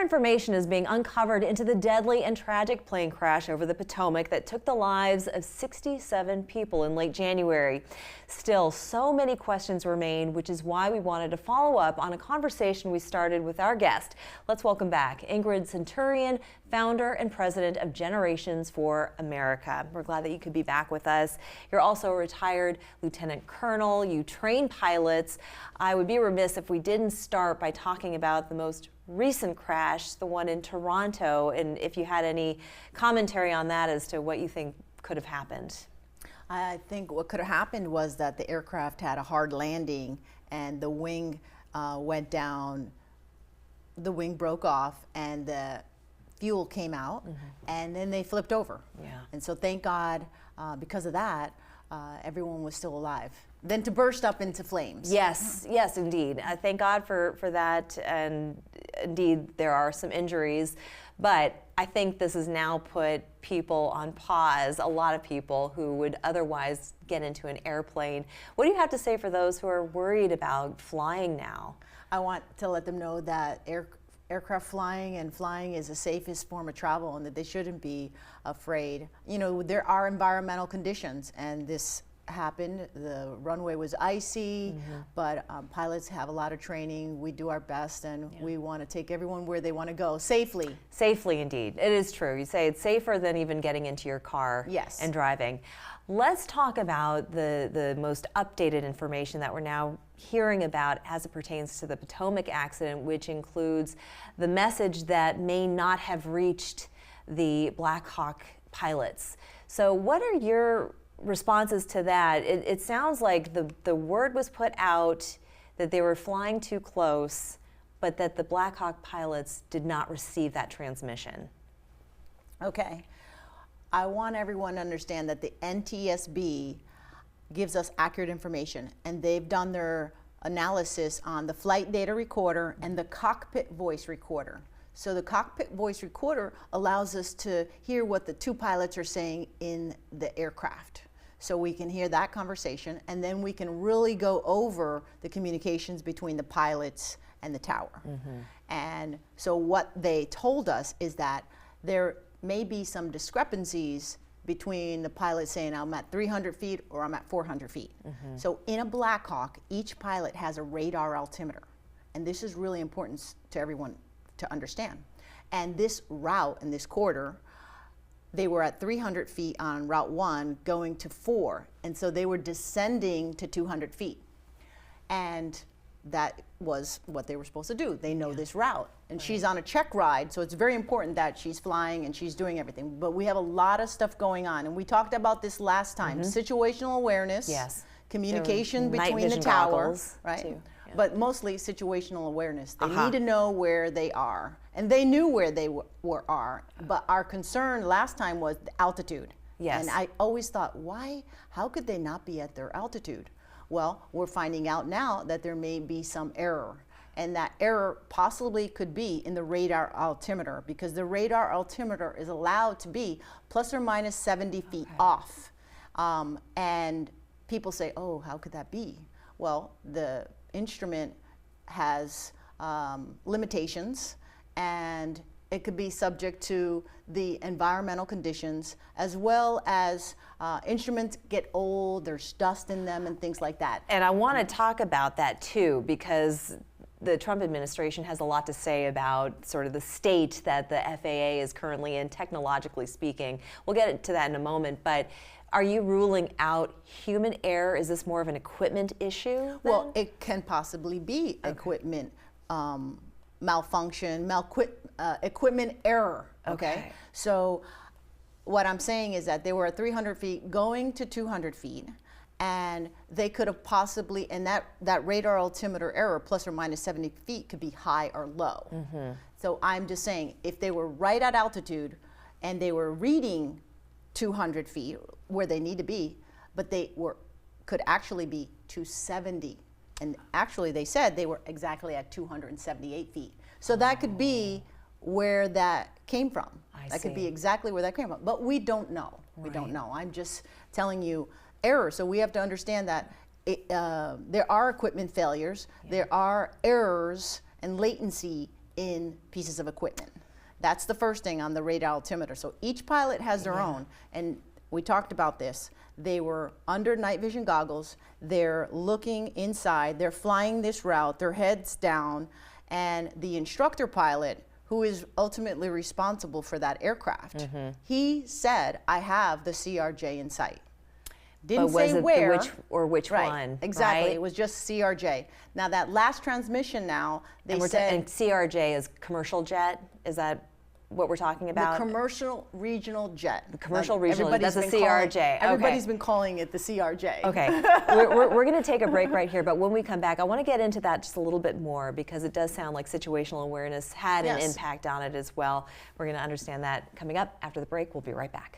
information is being uncovered into the deadly and tragic plane crash over the Potomac that took the lives of 67 people in late January. Still, so many questions remain, which is why we wanted to follow up on a conversation we started with our guest. Let's welcome back Ingrid Centurion, founder and president of Generations for America. We're glad that you could be back with us. You're also a retired lieutenant colonel. You train pilots. I would be remiss if we didn't start by talking about the most recent crash, the one in Toronto, and if you had any commentary on that as to what you think could have happened. I think what could have happened was that the aircraft had a hard landing and the wing went down, the wing broke off, and the fuel came out, and then they flipped over. Yeah. And so thank God, because of that, everyone was still alive. Then to burst up into flames. Yes, yes, indeed. Thank God for that, and indeed there are some injuries, but I think this has now put people on pause, a lot of people who would otherwise get into an airplane. What do you have to say for those who are worried about flying now? I want to let them know that aircraft flying is the safest form of travel, and that they shouldn't be afraid. You know, there are environmental conditions, and this happened. The runway was icy, but pilots have a lot of training. We do our best, and we want to take everyone where they want to go safely. Safely, indeed. It is true. You say it's safer than even getting into your car and driving. Let's talk about the most updated information that we're now hearing about as it pertains to the Potomac accident, which includes the message that may not have reached the Black Hawk pilots. So what are your responses to that? It sounds like the word was put out that they were flying too close, but that the Black Hawk pilots did not receive that transmission. Okay. I want everyone to understand that the NTSB gives us accurate information, and they've done their analysis on the flight data recorder and the cockpit voice recorder. So the cockpit voice recorder allows us to hear what the two pilots are saying in the aircraft. So we can hear that conversation, and then we can really go over the communications between the pilots and the tower. And so what they told us is that there may be some discrepancies between the pilot saying I'm at 300 feet or I'm at 400 feet. So in a Black Hawk, each pilot has a radar altimeter. And this is really important to everyone to understand. And this route in this corridor, they were at 300 feet on Route 1 going to 4. And so they were descending to 200 feet. And that was what they were supposed to do. They know this route. And she's on a check ride, so it's very important that she's flying and she's doing everything. But we have a lot of stuff going on. And we talked about this last time. Situational awareness, communication between the tower, right? Too. But mostly situational awareness. They need to know where they are. And they knew where they are. But our concern last time was the altitude. Yes. And I always thought, how could they not be at their altitude? Well, we're finding out now that there may be some error. And that error possibly could be in the radar altimeter, because the radar altimeter is allowed to be plus or minus 70 feet off. And people say, oh, how could that be? Well, the instrument has limitations, and it could be subject to the environmental conditions, as well as instruments get old, there's dust in them and things like that. And I want to talk about that too, because the Trump administration has a lot to say about sort of the state that the FAA is currently in, technologically speaking. We'll get to that in a moment, but are you ruling out human error? Is this more of an equipment issue then? Well, it can possibly be equipment malfunction, equipment error, okay? So what I'm saying is that they were at 300 feet going to 200 feet, and they could have possibly, and that radar altimeter error, plus or minus 70 feet, could be high or low. So I'm just saying, if they were right at altitude and they were reading 200 feet where they need to be, but they could actually be 270. And actually they said they were exactly at 278 feet. So that could be where that came from. That could be exactly where that came from. But we don't know. We don't know. I'm just telling you error. So we have to understand that there are equipment failures. There are errors and latency in pieces of equipment. That's the first thing on the radar altimeter. So each pilot has their own, and we talked about this. They were under night vision goggles, they're looking inside, they're flying this route, their heads down, and the instructor pilot, who is ultimately responsible for that aircraft, he said, I have the CRJ in sight. Didn't but was say it where. which right, one? Exactly, right? it was just CRJ. Now that last transmission now, they And said and CRJ is commercial jet? Is that what we're talking about? the commercial regional jet. The commercial regional, that's a CRJ. Everybody's Okay. been calling it the CRJ. Okay, we're going to take a break right here, but when we come back, I want to get into that just a little bit more because it does sound like situational awareness had an Yes. impact on it as well. We're going to understand that coming up after the break. We'll be right back.